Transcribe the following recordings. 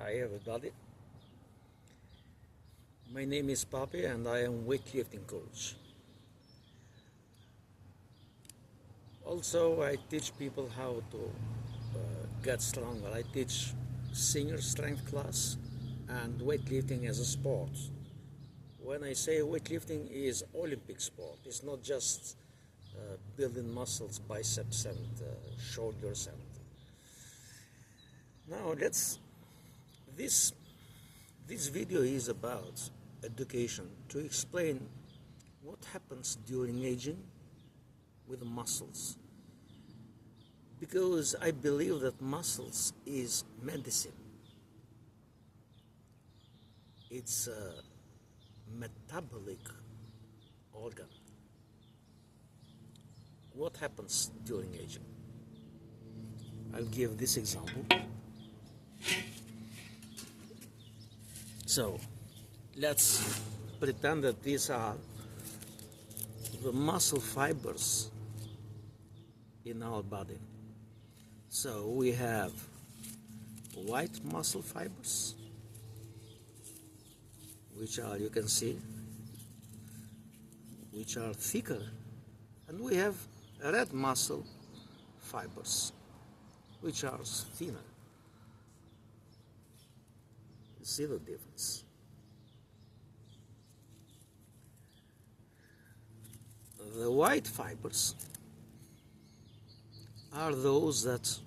Hi everybody, my name is Papi and I am weightlifting coach. Also, I teach people how to get stronger. I teach senior strength class and weightlifting as a sport. When I say weightlifting is Olympic sport, it's not just building muscles, biceps and shoulders. And now this video is about education to explain what happens during aging with the muscles, because I believe that muscles is medicine. It's a metabolic organ. What happens during aging? I'll give this example. So let's pretend that these are the muscle fibers in our body. So we have white muscle fibers, which are, you can see, which are thicker, and we have red muscle fibers, which are thinner. See the difference? The white fibers are those that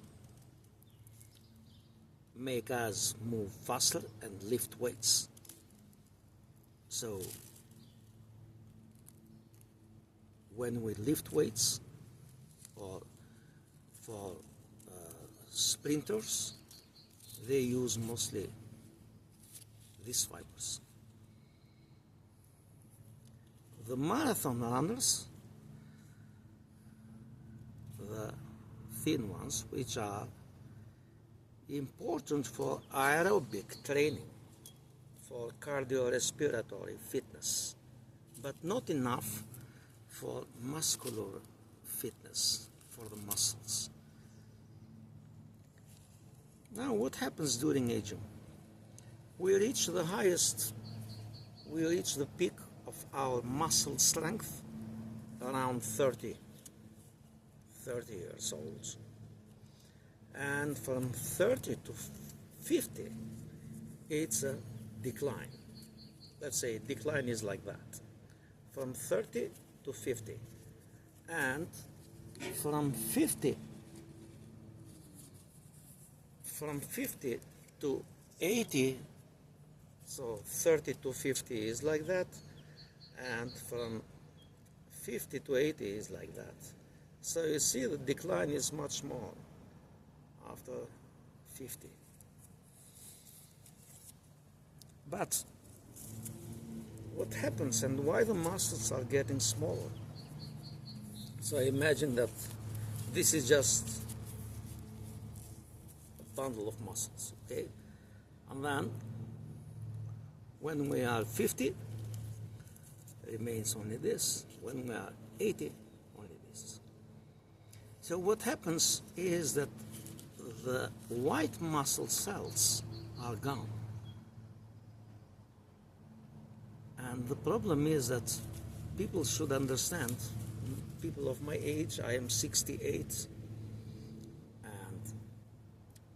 make us move faster and lift weights. So when we lift weights, or for sprinters, they use mostly these fibers. The marathon runners, the thin ones, which are important for aerobic training, for cardiorespiratory fitness, but not enough for muscular fitness, for the muscles. Now, what happens during aging? We reach the peak of our muscle strength around 30 years old. And from 30 to 50, it's a decline. Let's say decline is like that. From 30 to 50. And from 50 to 80, so 30 to 50 is like that, and from 50 to 80 is like that. So you see the decline is much more after 50. But what happens and why the muscles are getting smaller? So imagine that this is just a bundle of muscles, okay? And then when we are 50, remains only this. When we are 80, only this. So what happens is that the white muscle cells are gone. And the problem is that people should understand, people of my age, I am 68, and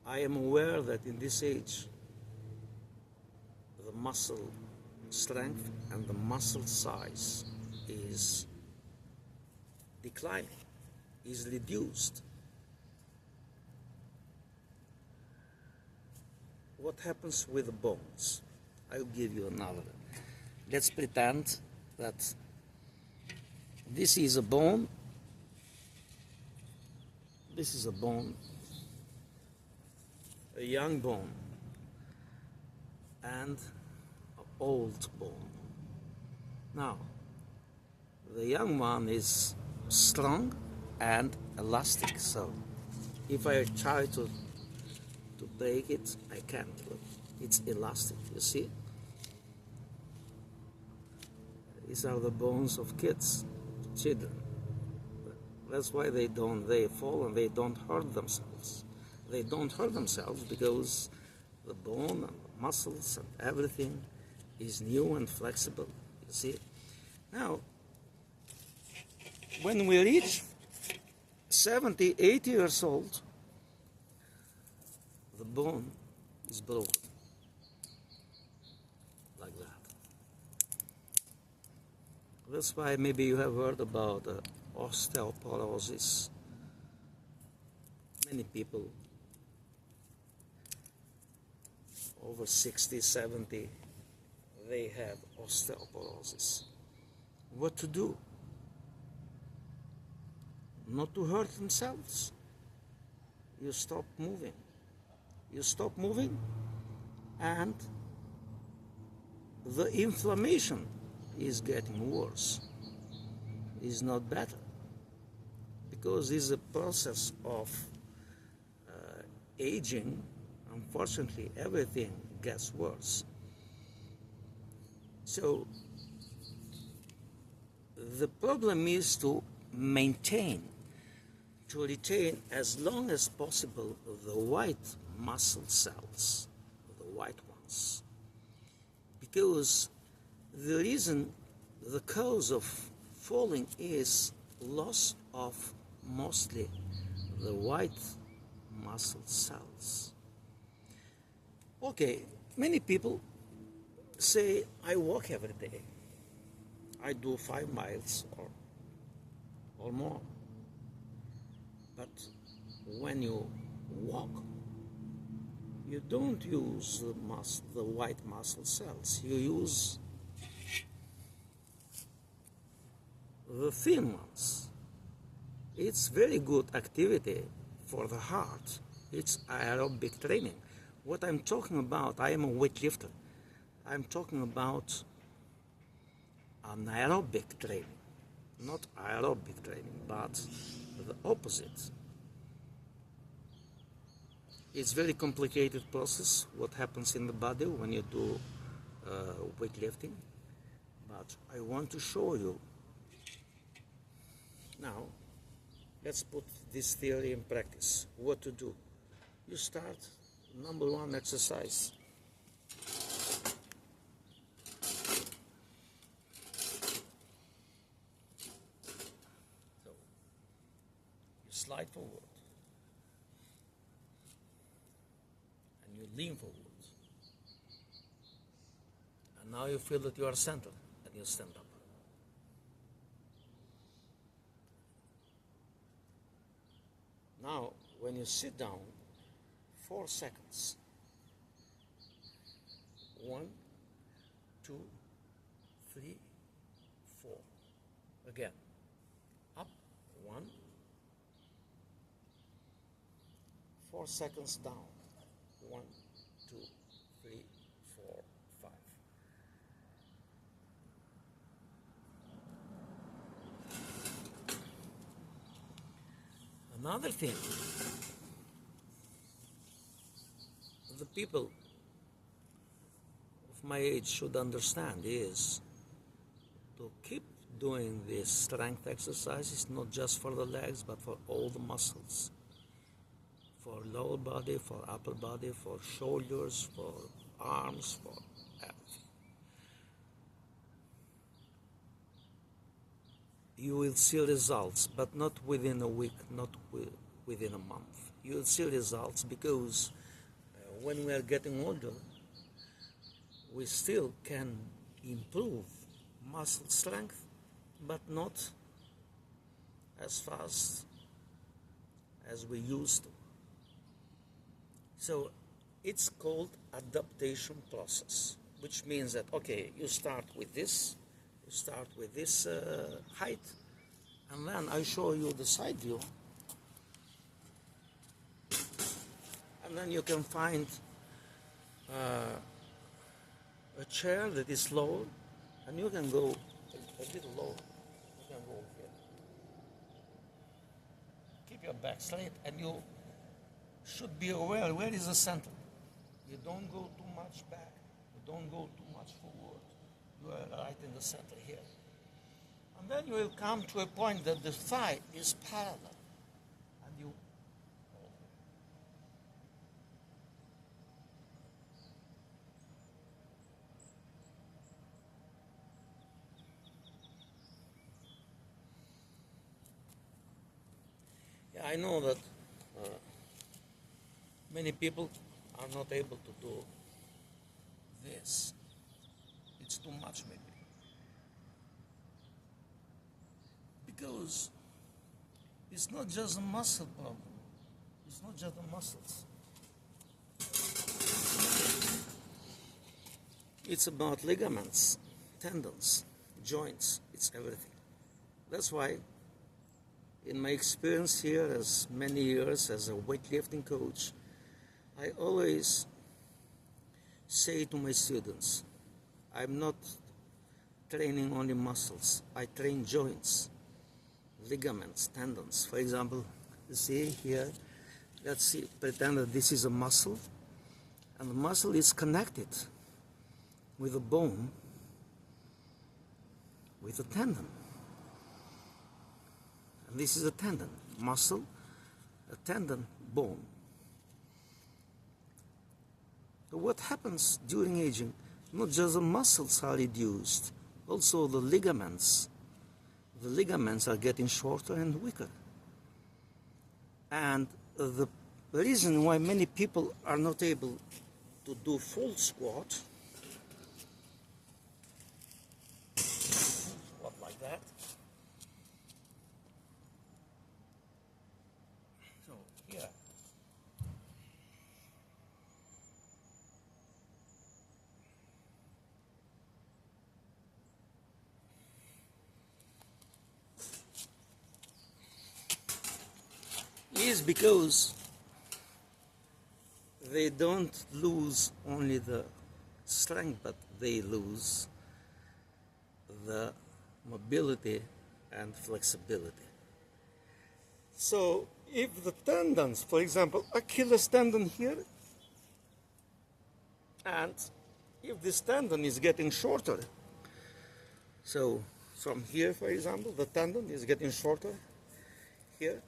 I am aware that in this age, the muscle strength and the muscle size is declining, is reduced. What happens with the bones? I'll give you another. Let's pretend that this is a bone. This is a bone, a young bone, and an old bone. Now, the young one is strong and elastic, so if I try to break it, I can't. Look, it's elastic, you see? These are the bones of kids, children. That's why they fall and they don't hurt themselves. They don't hurt themselves because The bone and the muscles and everything is new and flexible. You see? Now, when we reach 70, 80 years old, the bone is broken. Like that. That's why maybe you have heard about osteoporosis. Many people over 60, 70, they have osteoporosis. What to do? Not to hurt themselves. You stop moving. You stop moving, and the inflammation is getting worse. Is not better, because it's a process of aging. Unfortunately, everything gets worse. So the problem is to maintain, to retain as long as possible the white muscle cells, the white ones. Because the reason, the cause of falling is loss of mostly the white muscle cells. Okay, many people say, I walk every day. I do 5 miles or more. But when you walk, you don't use the white muscle cells. You use the thin ones. It's very good activity for the heart. It's aerobic training. What I'm talking about, I am a weightlifter. I'm talking about anaerobic training, not aerobic training, but the opposite. It's very complicated process, what happens in the body when you do weightlifting, but I want to show you. Now, let's put this theory in practice. What to do? You start, number 1 exercise. So, you slide forward. And you lean forward. And now you feel that you are centered, and you stand up. Now, when you sit down, 4 seconds. 1, 2, 3, 4. Again. Up. 1. 4 seconds down. 1, 2, 3, 4, 5. Another thing, the people of my age should understand is to keep doing these strength exercises, not just for the legs, but for all the muscles. For lower body, for upper body, for shoulders, for arms, for everything. You will see results, but not within a week, not within a month. You will see results because when we are getting older, we still can improve muscle strength, but not as fast as we used to. So it's called adaptation process, which means that, okay, you start with this height, and then I show you the side view, and then you can find a chair that is lower, and you can go a little lower. You can go here. Keep your back straight, and you should be aware where is the center. You don't go too much back. You don't go too much forward. You are right in the center here. And then you will come to a point that the thigh is parallel. And you hold. I know that many people are not able to do this. It's too much maybe. Because it's not just a muscle problem. It's not just the muscles. It's about ligaments, tendons, joints. It's everything. That's why, in my experience here as many years as a weightlifting coach, I always say to my students, I'm not training only muscles. I train joints, ligaments, tendons. For example, you see here, let's see, pretend that this is a muscle, and the muscle is connected with a bone, with a tendon. And this is a tendon, muscle, a tendon, bone. So what happens during aging? Not just the muscles are reduced, also the ligaments. The ligaments are getting shorter and weaker. And the reason why many people are not able to do full squat like that. So here. Is because they don't lose only the strength, but they lose the mobility and flexibility. So if the tendons, for example, Achilles tendon here, and if this tendon is getting shorter, so from here, for example, the tendon is getting shorter here,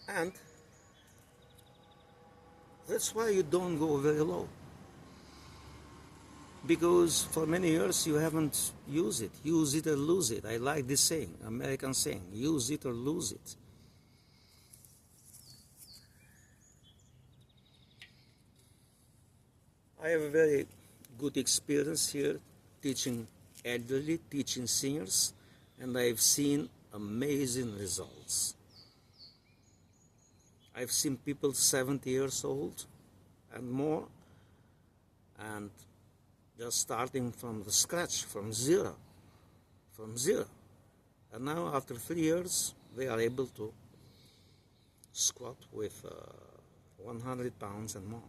and that's why you don't go very low. Because for many years you haven't used it. Use it or lose it. I like this saying, American saying, use it or lose it. I have a very good experience here teaching elderly, teaching seniors, and I've seen amazing results. I've seen people 70 years old and more, and just starting from the scratch, from zero. And now after 3 years, they are able to squat with 100 pounds and more,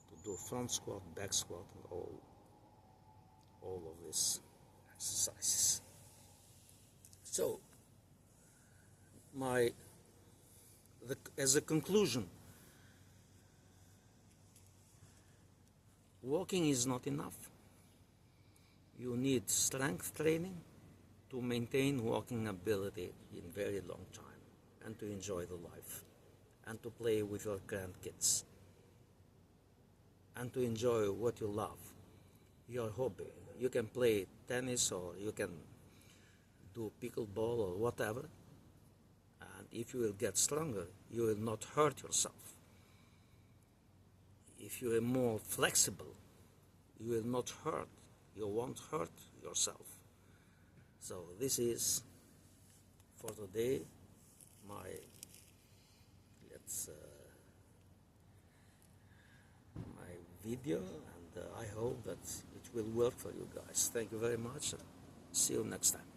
to do front squat, back squat, and all of these exercises. So, as a conclusion, walking is not enough. You need strength training to maintain walking ability in very long time, and to enjoy the life, and to play with your grandkids, and to enjoy what you love, your hobby. You can play tennis, or you can do pickleball or whatever, and if you will get stronger, you will not hurt yourself. If you are more flexible, you will not hurt, you won't hurt yourself. So this is, for today, my video, and I hope that it will work for you guys. Thank you very much. See you next time.